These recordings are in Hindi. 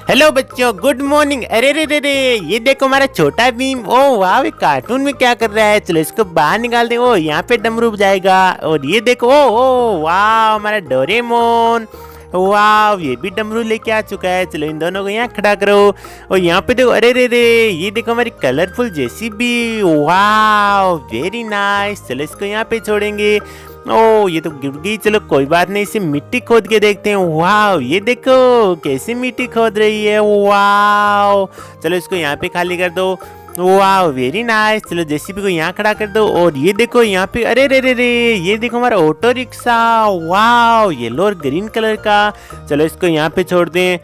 हेलो बच्चों, गुड मॉर्निंग। अरे रे रे रे, ये देखो हमारा छोटा भीम। ओ वाह, ये कार्टून में क्या कर रहा है। चलो इसको बाहर निकाल दे। ओ यहाँ पे डमरू बजाएगा। और ये देखो, ओ वाह, हमारा डोरेमोन। वाह, ये भी डमरू लेके आ चुका है। चलो इन दोनों को यहाँ खड़ा करो। और यहाँ पे देखो, अरे रे रे, ये देखो हमारी कलरफुल जेसीबी। वाह, वेरी नाइस। चलो इसको यहाँ पे छोड़ेंगे। ओ ये तो गिर गई। चलो कोई बात नहीं, इसे मिट्टी खोद के देखते हैं। वाह, ये देखो कैसे मिट्टी खोद रही है। वाह, चलो इसको यहाँ पे खाली कर दो। वाह, वेरी नाइस। चलो जेसीबी को यहाँ खड़ा कर दो। और ये देखो यहाँ पे, अरे रे रे रे, ये देखो हमारा ऑटो रिक्शा। वाह, येलो और ग्रीन कलर का। चलो इसको यहाँ पे छोड़ दें।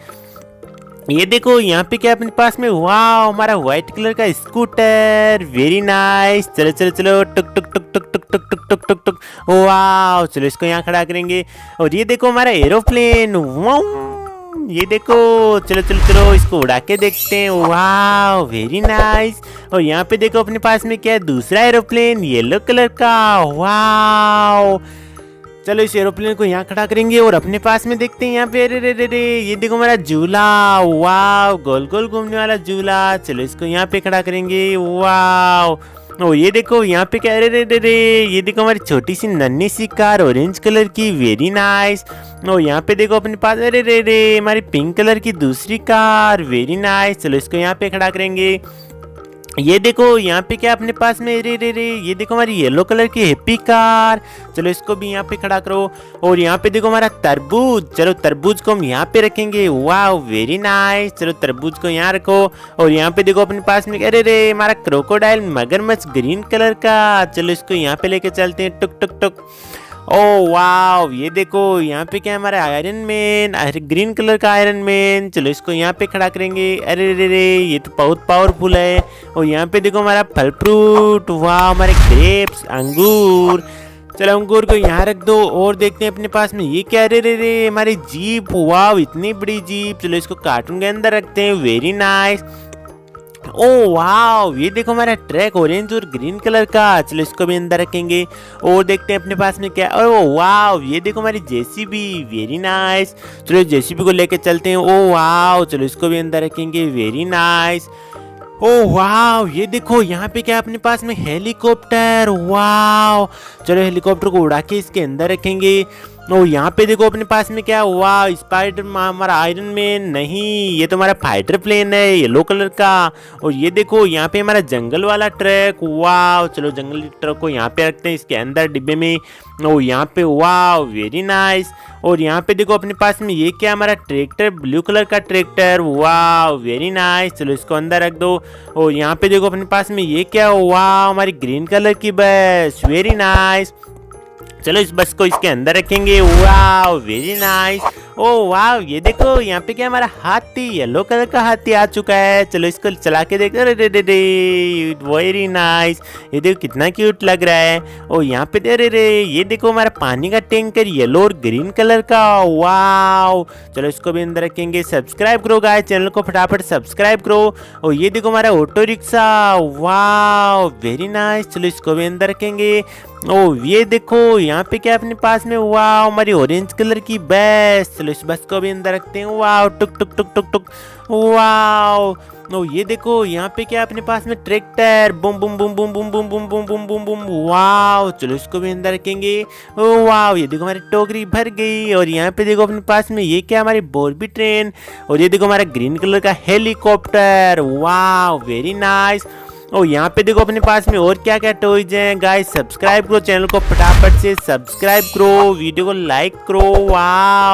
ये देखो यहाँ पे क्या अपने पास में, वाह, हमारा व्हाइट कलर का स्कूटर। Very nice. चलो चलो चलो, टुक टुक टुक टुक टुक टुक टुक टुक टुक टुक। वाह, चलो इसको यहाँ खड़ा करेंगे। और ये देखो हमारा एरोप्लेन। वाह, ये देखो, चलो चलो चलो, इसको उड़ा के देखते हैं। वाह, वेरी नाइस। और यहाँ पे देखो अपने पास में क्या है, दूसरा एरोप्लेन येलो कलर का। वाह, चलो इस एरोप्लेन को यहाँ खड़ा करेंगे और अपने पास में देखते हैं यहाँ पे। अरे रे रे रे, ये देखो हमारा झूला। वाह, गोल गोल घूमने वाला झूला। चलो इसको यहाँ पे खड़ा करेंगे। वाह, ओ ये देखो यहाँ पे क्या, अरे रे रे रे, ये देखो हमारी छोटी सी नन्ही सी कार ऑरेंज कलर की। Very nice. और यहाँ पे देखो अपने पास, अरे रे रे, हमारी पिंक कलर की दूसरी कार। Very nice. चलो इसको यहाँ पे खड़ा करेंगे। ये देखो यहाँ पे क्या अपने पास में, रे रे रे, ये देखो हमारी येलो कलर की हैप्पी कार। चलो इसको भी यहाँ पे खड़ा करो। और यहाँ पे देखो हमारा तरबूज। चलो तरबूज को हम यहाँ पे रखेंगे। वाह, वेरी नाइस। चलो तरबूज को यहाँ रखो। और यहाँ पे देखो अपने पास में, अरे रे, हमारा क्रोकोडाइल मगरमच्छ ग्रीन कलर का। चलो इसको यहाँ पे लेके चलते हैं। टुक टुक टुक। ओ वाह, ये देखो यहाँ पे क्या है, हमारा आयरन मैन, ग्रीन कलर का आयरन मैन। चलो इसको यहाँ पे खड़ा करेंगे। अरे रे रे, ये तो बहुत पावरफुल है। और यहाँ पे देखो हमारा फल फ्रूट। वाह, हमारे ग्रेप्स, अंगूर। चलो अंगूर को यहाँ रख दो। और देखते हैं अपने पास में ये क्या, अरे रे रे, हमारी जीप। वाह, इतनी बड़ी जीप। चलो इसको कार्टून के अंदर रखते हैं। Very nice. ओ वाह, ये देखो हमारा ट्रैक ऑरेंज और ग्रीन कलर का। चलो इसको भी अंदर रखेंगे। और देखते हैं अपने पास में क्या, ओ वाह, ये देखो हमारी जेसीबी। Very nice. चलो जेसीबी को लेके चलते हैं। ओ वाह, चलो इसको भी अंदर रखेंगे। Very nice. ओ वाह, ये देखो यहाँ पे क्या अपने पास में, हेलीकॉप्टर। वाह, चलो हेलीकॉप्टर को उड़ा के इसके अंदर रखेंगे। ओ यहाँ पे देखो अपने पास में क्या, वाह, स्पाइडर, हमारा आयरन मैन। नहीं, ये तो हमारा फाइटर प्लेन है येलो कलर का। और ये देखो यहाँ पे हमारा जंगल वाला ट्रक। वाह, चलो जंगली ट्रक को यहाँ पे रखते हैं इसके अंदर डिब्बे में। ओ यहाँ पे, वाह, वेरी नाइस। और यहाँ पे देखो अपने पास में ये क्या, हमारा ट्रैक्टर, ब्लू कलर का ट्रैक्टर। वाह, वेरी नाइस। चलो इसको अंदर रख दो। और यहाँ पे देखो अपने पास में ये क्या, वाह, हमारी ग्रीन कलर की बस। Very nice. चलो इस बस को इसके अंदर रखेंगे। वाह, वेरी नाइस। ओ वाह, ये देखो यहाँ पे क्या, हमारा हाथी, येलो कलर का हाथी आ चुका है। चलो इसको चला के देखते। अरे रे रे रे, वेरी नाइस। ये देखो कितना क्यूट लग रहा है। और यहाँ पे अरे रे, ये देखो हमारा पानी का टैंकर येलो और ग्रीन कलर का। वाह, चलो इसको भी अंदर रखेंगे। सब्सक्राइब करो गाइस, चैनल को फटाफट सब्सक्राइब करो। और ये देखो हमारा ऑटो रिक्शा। वाह, वेरी नाइस। चलो इसको भी अंदर रखेंगे। ओ ये देखो यहाँ पे क्या अपने पास में, वाह, हमारी ऑरेंज कलर की बस। चलो इस बस को भी अंदर रखते हैं। वाह, टुक टुक टुक टुक टुक। वाह, ओ ये देखो यहाँ पे क्या अपने पास में, ट्रैक्टर। बुम बुम बुम बुम बुम बुम बुम बुम बुम बुम बुम। वाह, चलो इसको भी अंदर रखेंगे। ओ वाह, ये देखो हमारी टोकरी भर गई। और यहाँ पे देखो अपने पास में ये क्या, हमारी बोरबी ट्रेन। और ये देखो हमारा ग्रीन कलर का हेलीकॉप्टर। वाह, वेरी नाइस। और यहाँ पे देखो अपने पास में और क्या क्या टॉयज हैं। गाइस सब्सक्राइब करो, चैनल को फटाफट से सब्सक्राइब करो, वीडियो को लाइक करो। वाह।